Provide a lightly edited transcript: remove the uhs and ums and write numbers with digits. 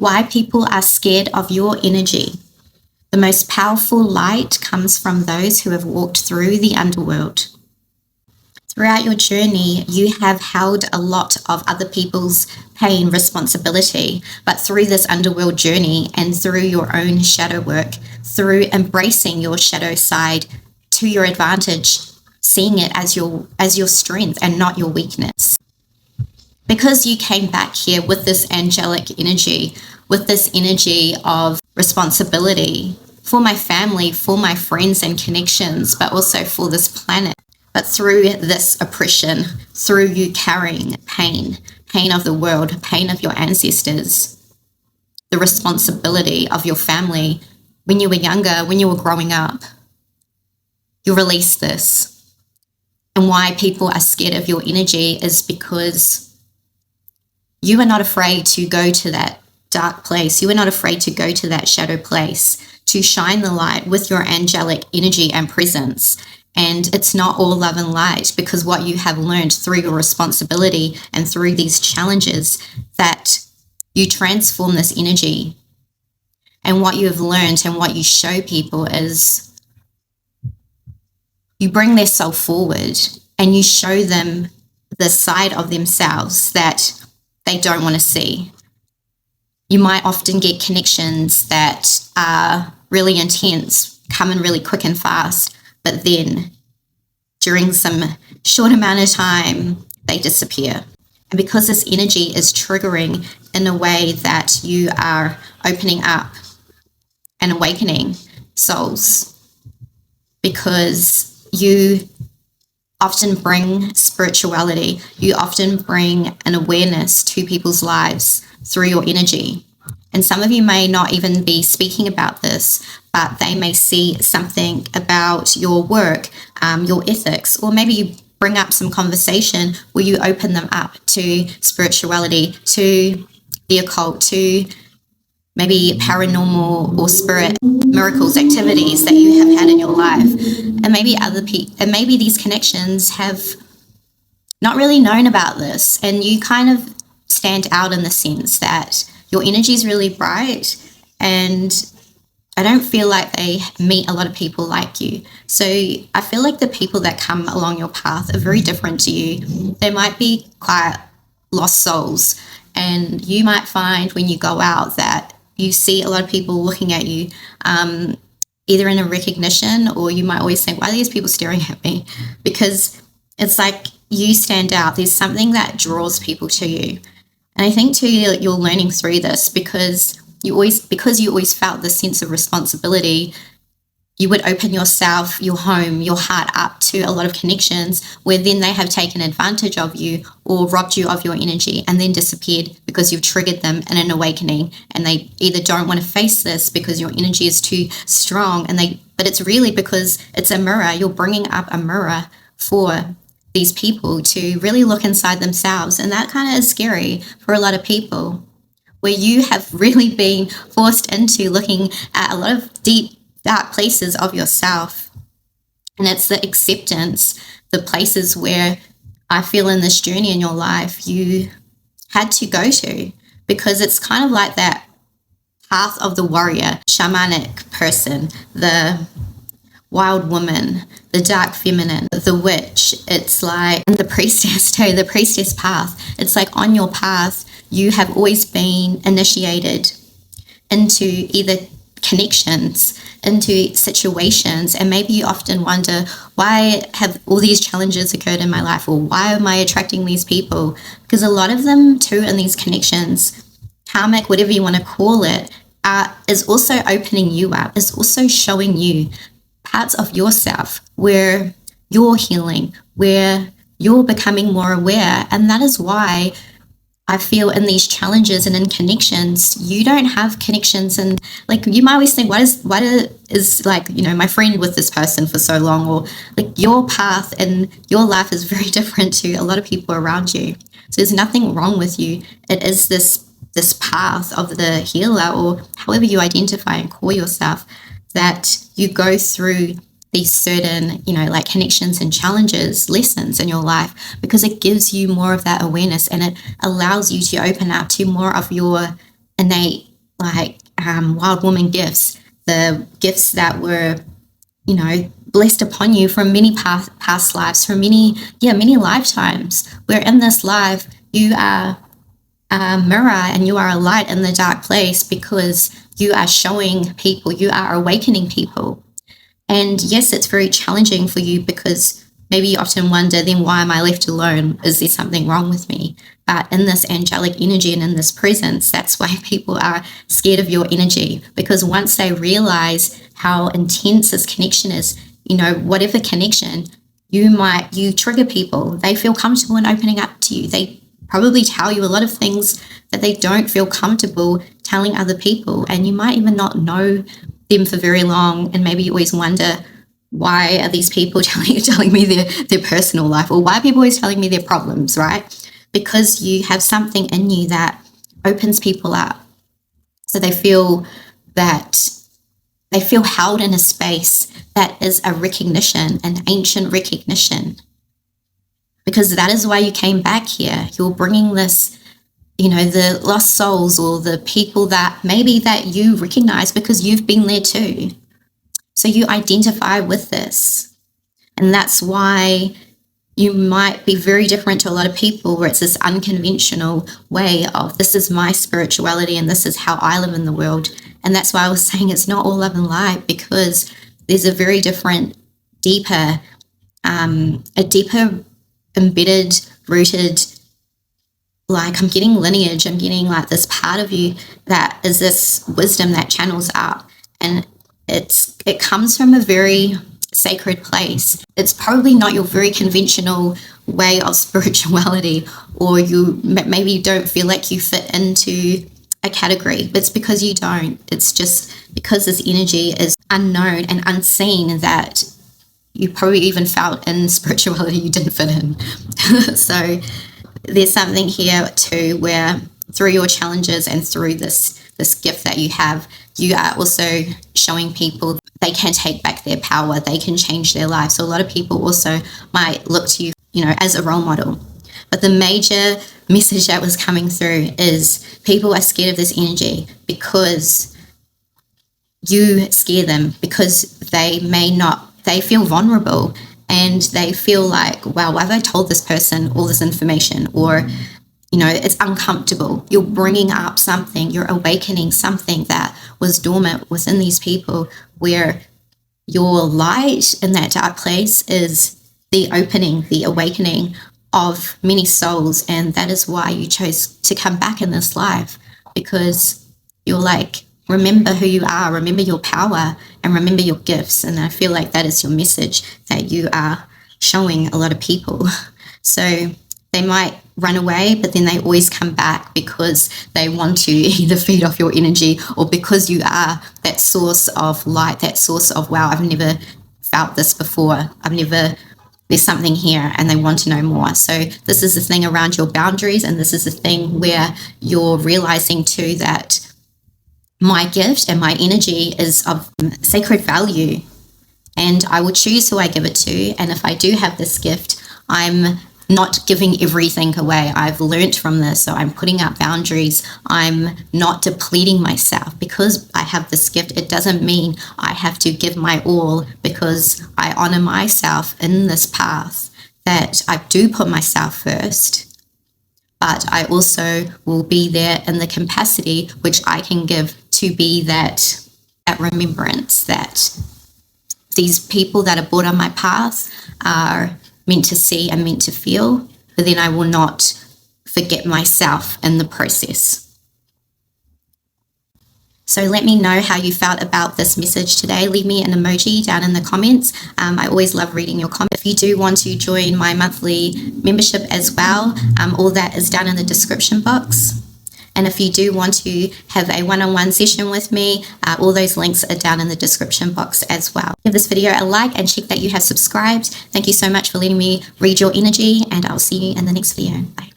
Why people are scared of your energy. The most powerful light comes from those who have walked through the underworld. Throughout your journey, you have held a lot of other people's pain, responsibility, but through this underworld journey and through your own shadow work, through embracing your shadow side to your advantage, seeing it as your strength and not your weakness. Because you came back here with this angelic energy, with this energy of responsibility for my family, for my friends and connections, but also for this planet. But through this oppression, through you carrying pain of the world, pain of your ancestors, the responsibility of your family, when you were younger, when you were growing up, you release this. And why people are scared of your energy is because you are not afraid to go to that dark place. You are not afraid to go to that shadow place, to shine the light with your angelic energy and presence. And it's not all love and light, because what you have learned through your responsibility and through these challenges, that you transform this energy. And what you have learned and what you show people is you bring their soul forward and you show them the side of themselves that they don't want to see. You might often get connections that are really intense, coming really quick and fast, but then during some short amount of time, they disappear. And because this energy is triggering in a way that you are opening up and awakening souls, because you often bring spirituality, you often bring an awareness to people's lives through your energy. And some of you may not even be speaking about this, but they may see something about your work, your ethics, or maybe you bring up some conversation where you open them up to spirituality, to the occult, to maybe paranormal or spirit miracles, activities that you have had in your life. And maybe maybe these connections have not really known about this, and you kind of stand out in the sense that your energy is really bright, and I don't feel like they meet a lot of people like you. So I feel like the people that come along your path are very different to you. They might be quite lost souls, and you might find when you go out that you see a lot of people looking at you, either in a recognition, or you might always think, why are these people staring at me? Because it's like you stand out. There's something that draws people to you. And I think too, you're learning through this because you always felt this sense of responsibility. You would open yourself, your home, your heart up to a lot of connections where then they have taken advantage of you or robbed you of your energy and then disappeared because you've triggered them in an awakening, and they either don't want to face this because your energy is too strong, but it's really because it's a mirror. You're bringing up a mirror for these people to really look inside themselves, and that kind of is scary for a lot of people, where you have really been forced into looking at a lot of deep, dark places of yourself. And it's the acceptance, the places where I feel in this journey in your life you had to go to, because it's kind of like that path of the warrior, shamanic person, the wild woman, the dark feminine, the witch. It's like the priestess too, the priestess path. It's like on your path, you have always been initiated into either connections, into situations, and maybe you often wonder, why have all these challenges occurred in my life, or why am I attracting these people? Because a lot of them too in these connections, karmic, whatever you want to call it, is also opening you up, is also showing you parts of yourself where you're healing, where you're becoming more aware. And that is why I feel in these challenges and in connections, you don't have connections. And like, you might always think, why is like, you know, my friend with this person for so long, or like your path and your life is very different to a lot of people around you. So there's nothing wrong with you. It is this path of the healer, or however you identify and call yourself, that you go through these certain, you know, like connections and challenges, lessons in your life, because it gives you more of that awareness, and it allows you to open up to more of your innate like wild woman gifts, the gifts that were, you know, blessed upon you from many past lives, from many lifetimes. Where in this life you are a mirror and you are a light in the dark place, because you are showing people, you are awakening people. And yes, it's very challenging for you, because maybe you often wonder, then why am I left alone? Is there something wrong with me? But in this angelic energy and in this presence, that's why people are scared of your energy, because once they realize how intense this connection is, you know, whatever connection, you trigger people. They feel comfortable in opening up to you. They probably tell you a lot of things that they don't feel comfortable telling other people, and you might even not know them for very long, and maybe you always wonder, why are these people telling me their personal life, or why are people always telling me their problems, right? Because you have something in you that opens people up, so they feel held in a space that is a recognition, an ancient recognition, because that is why you came back here. You're bringing this, you know, the lost souls, or the people that maybe that you recognize because you've been there too. So you identify with this. And that's why you might be very different to a lot of people, where it's this unconventional way of, this is my spirituality and this is how I live in the world. And that's why I was saying it's not all love and light, because there's a very different, deeper embedded, rooted, like I'm getting lineage, I'm getting like this part of you that is this wisdom that channels up, and it comes from a very sacred place. It's probably not your very conventional way of spirituality, or maybe you don't feel like you fit into a category, but it's because you don't. It's just because this energy is unknown and unseen that you probably even felt in spirituality you didn't fit in. So there's something here too, where through your challenges and through this gift that you have, you are also showing people they can take back their power, they can change their life. So a lot of people also might look to you, you know, as a role model. But the major message that was coming through is people are scared of this energy because you scare them, because they feel vulnerable, and they feel like, wow, why have I told this person all this information? Or, you know, it's uncomfortable. You're bringing up something, you're awakening something that was dormant within these people, where your light in that dark place is the opening, the awakening of many souls. And that is why you chose to come back in this life, because you're like, remember who you are, remember your power, and remember your gifts. And I feel like that is your message that you are showing a lot of people. So they might run away, but then they always come back because they want to either feed off your energy, or because you are that source of light, that source of, wow, I've never felt this before. There's something here, and they want to know more. So this is the thing around your boundaries, and this is the thing where you're realizing too that my gift and my energy is of sacred value, and I will choose who I give it to. And if I do have this gift, I'm not giving everything away. I've learnt from this, so I'm putting up boundaries. I'm not depleting myself. Because I have this gift, it doesn't mean I have to give my all, because I honor myself in this path, that I do put myself first, but I also will be there in the capacity which I can give to be that remembrance, that these people that are brought on my path are meant to see and meant to feel, but then I will not forget myself in the process. So let me know how you felt about this message today. Leave me an emoji down in the comments. I always love reading your comments. If you do want to join my monthly membership as well, all that is down in the description box. And if you do want to have a one-on-one session with me, all those links are down in the description box as well. Give this video a like and check that you have subscribed. Thank you so much for letting me read your energy, and I'll see you in the next video. Bye.